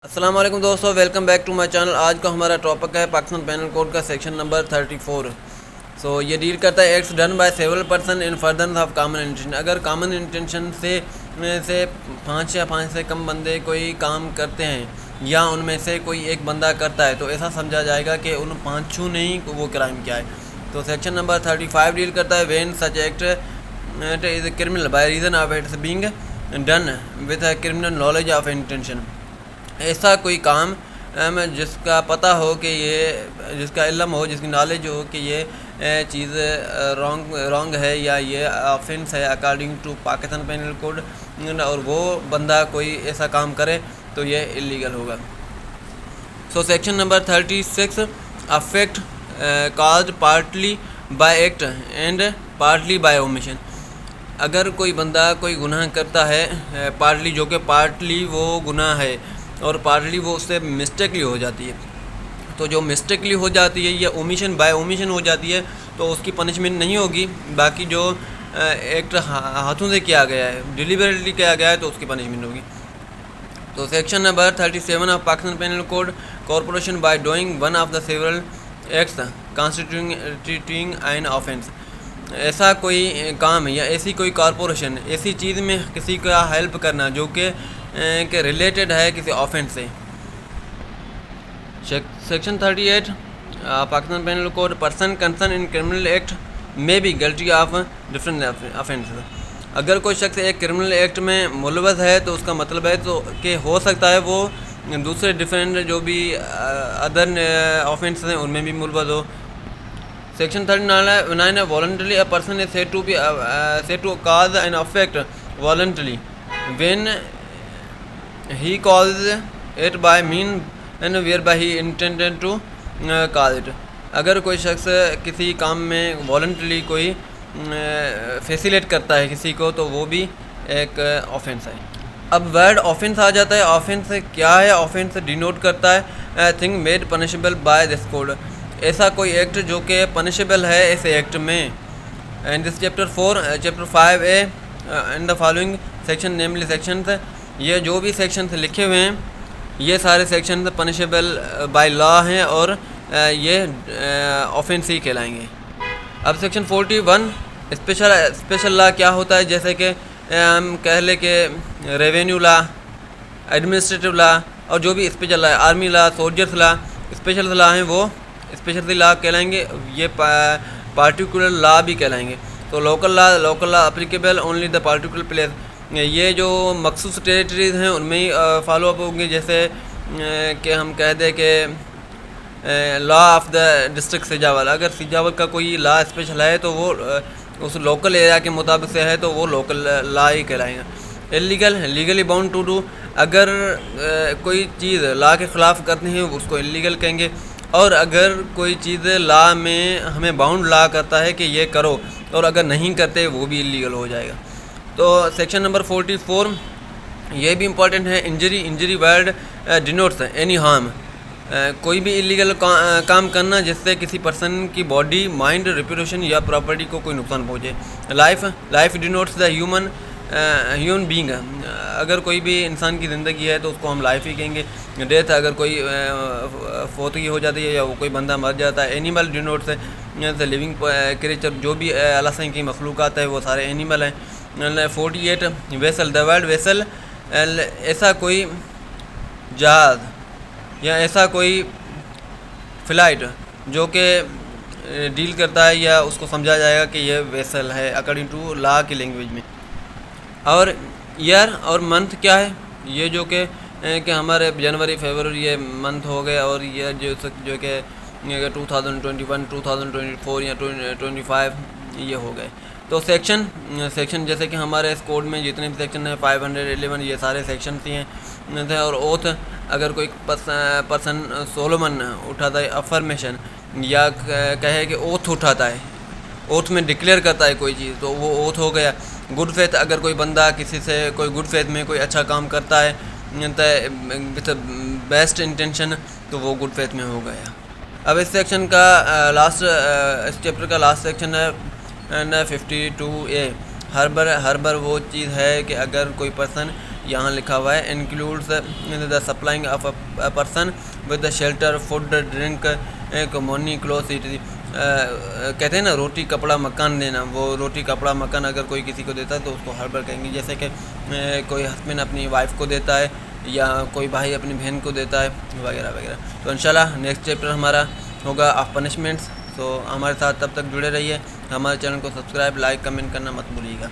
अस्सलाम वालेकुम दोस्तों, welcome back to my channel. आज का हमारा टॉपिक है पाकिस्तान पेनल कोड का सेक्शन नंबर 34। ये डील करता है acts done by several person in furtherance of common intention. अगर कॉमन इंटेंशन से 5 या 5 से कम बंदे कोई काम करते हैं या उनमें से कोई एक बंदा करता है तो ऐसा समझा जाएगा कि उन 5 ने ही वो क्राइम किया है। तो सेक्शन नंबर 35 डील करता है when such act is criminal by reason of its being done with a criminal knowledge of intention. ऐसा कोई काम जिसका पता हो कि ये, जिसका इल्म हो, जिसकी नॉलेज हो कि ये चीज़ रॉन्ग है या ये ऑफेंस है according to Pakistan penal code, और वो बंदा कोई ऐसा काम करे तो ये इलीगल होगा। Section number 36 affect caused partly bye act and partly bye omission. अगर कोई बंदा कोई गुनाह करता है पार्टली, जो कि पार्टली वो गुनाह है और पार्टली वो उससे मिस्टेकली हो जाती है, तो जो मिस्टेकली हो जाती है या ओमिशन बाय ओमिशन हो जाती है तो उसकी पनिशमेंट नहीं होगी। बाकी जो एक्ट हाथों से किया गया है, डिलीबरेटली किया गया है, तो उसकी पनिशमेंट होगी। तो section number 37 of Pakistan penal code corporation by doing one of the several acts constituting an offence. ऐसा कोई काम या ऐसी कोई कॉरपोरेशन, ऐसी चीज़ में किसी का हेल्प करना जो कि रिलेटेड है किसी ऑफेंस से। Section 38 Pakistan penal code person concerned in criminal act में be guilty of different offence. अगर कोई शख्स एक क्रिमिनल एक्ट में मुलवस है तो उसका मतलब है तो कि हो सकता है वो दूसरे डिफरेंट जो भी अदर ऑफेंस हैं उनमें भी मुलवस हो। Section 39 voluntarily a person is said to cause an effect voluntarily when he caused it by mean and whereby he intended to cause it। अगर कोई शख्स किसी काम में वॉलंटरली कोई फैसिलेट करता है किसी को तो वो भी एक ऑफेंस है। अब वर्ड ऑफेंस आ जाता है। ऑफेंस क्या है? ऑफेंस डिनोट करता है thing made punishable by this code. ऐसा कोई एक्ट जो कि पनिशेबल है इस एक्ट में। And this chapter 5A in the following section namely sections, ये जो भी सेक्शंस लिखे हुए हैं ये सारे सेक्शंस पनिशेबल बाय लॉ हैं और ये ऑफेंस ही कहलाएंगे। अब सेक्शन 41 स्पेशल लॉ क्या होता है? जैसे कि हम कह लें कि रेवेन्यू लॉ, एडमिनिस्ट्रेटिव लॉ और जो भी स्पेशल लॉ है, army law, soldiers law, special law हैं वो स्पेशल लॉ कहलाएंगे। ये पार्टिकुलर लॉ भी कहलाएंगे। तो local law applicable only the particular place. ये जो मखसूस टेरिटरीज़ हैं उनमें ही फॉलो अप होंगे। जैसे कि हम कह दें कि law of the district Sujawal, अगर सिजावल का कोई लॉ स्पेशल है तो वो उस लोकल एरिया के मुताबिक से है तो वो लोकल लॉ ही कहलाएगा। Illegal legally bound to do, अगर कोई चीज़ लॉ के ख़िलाफ़ करते हैं उसको इलीगल कहेंगे। और अगर कोई चीज़ लॉ में हमें बाउंड लॉ करता है कि ये करो और अगर नहीं करते वो भी इलीगल हो जाएगा। तो सेक्शन नंबर 44 ये भी इम्पॉर्टेंट है। Injury word denotes any harm, कोई भी इलीगल काम करना जिससे किसी पर्सन की बॉडी, माइंड, रेपुटेशन या प्रॉपर्टी को कोई नुकसान पहुँचे। Life denotes the human being, अगर कोई भी इंसान की ज़िंदगी है तो उसको हम लाइफ ही कहेंगे। डेथ, अगर कोई फौतगी हो जाती है या वो कोई बंदा मर जाता है। एनिमल डिनोट्स है लिविंग क्रिएचर, जो भी अल्लाह ताला की मखलूक़ात है वो सारे एनिमल हैं। 48 वेसल, द वर्ड वेसल ऐसा कोई जहाज़ या ऐसा कोई फ़्लाइट जो कि डील करता है या उसको समझा जाएगा कि ये वेसल है अकॉर्डिंग टू लॉ की लैंग्वेज में। और ईयर और मंथ क्या है? ये जो कि हमारे जनवरी, फरवरी ये मंथ हो गए और ईयर जो कि 2021, 2024 या 2025 ये हो गए। तो सेक्शन जैसे कि हमारे इस कोड में जितने भी सेक्शन हैं 511 ये सारे सेक्शन ही हैं थे। और ओथ, अगर कोई पर्सन सोलोमन उठाता है अफर्मेशन या कहे कि ओथ उठाता है, ओथ में डिक्लेयर करता है कोई चीज़, तो वो ओथ हो गया। गुड फेथ, अगर कोई बंदा किसी से कोई गुड फेथ में कोई अच्छा काम करता है विद बेस्ट इंटेंशन तो वो गुड फेथ में हो गया। अब इस सेक्शन का इस चैप्टर का लास्ट सेक्शन है 52A। हर बार वो चीज़ है कि अगर कोई पर्सन यहाँ लिखा हुआ है includes the supplying of a person with the shelter, food, drink, money, cloth, कहते हैं ना रोटी कपड़ा मकान देना। वो रोटी कपड़ा मकान अगर कोई किसी को देता है तो उसको हर्बर कहेंगे। जैसे कि कोई हस्बैंड अपनी वाइफ को देता है या कोई भाई अपनी बहन को देता है वगैरह वगैरह। तो इंशाल्लाह नेक्स्ट चैप्टर हमारा होगा ऑफ पनिशमेंट्स। तो हमारे साथ तब तक जुड़े रहिए। हमारे चैनल को सब्सक्राइब, लाइक, कमेंट करना मत भूलिएगा।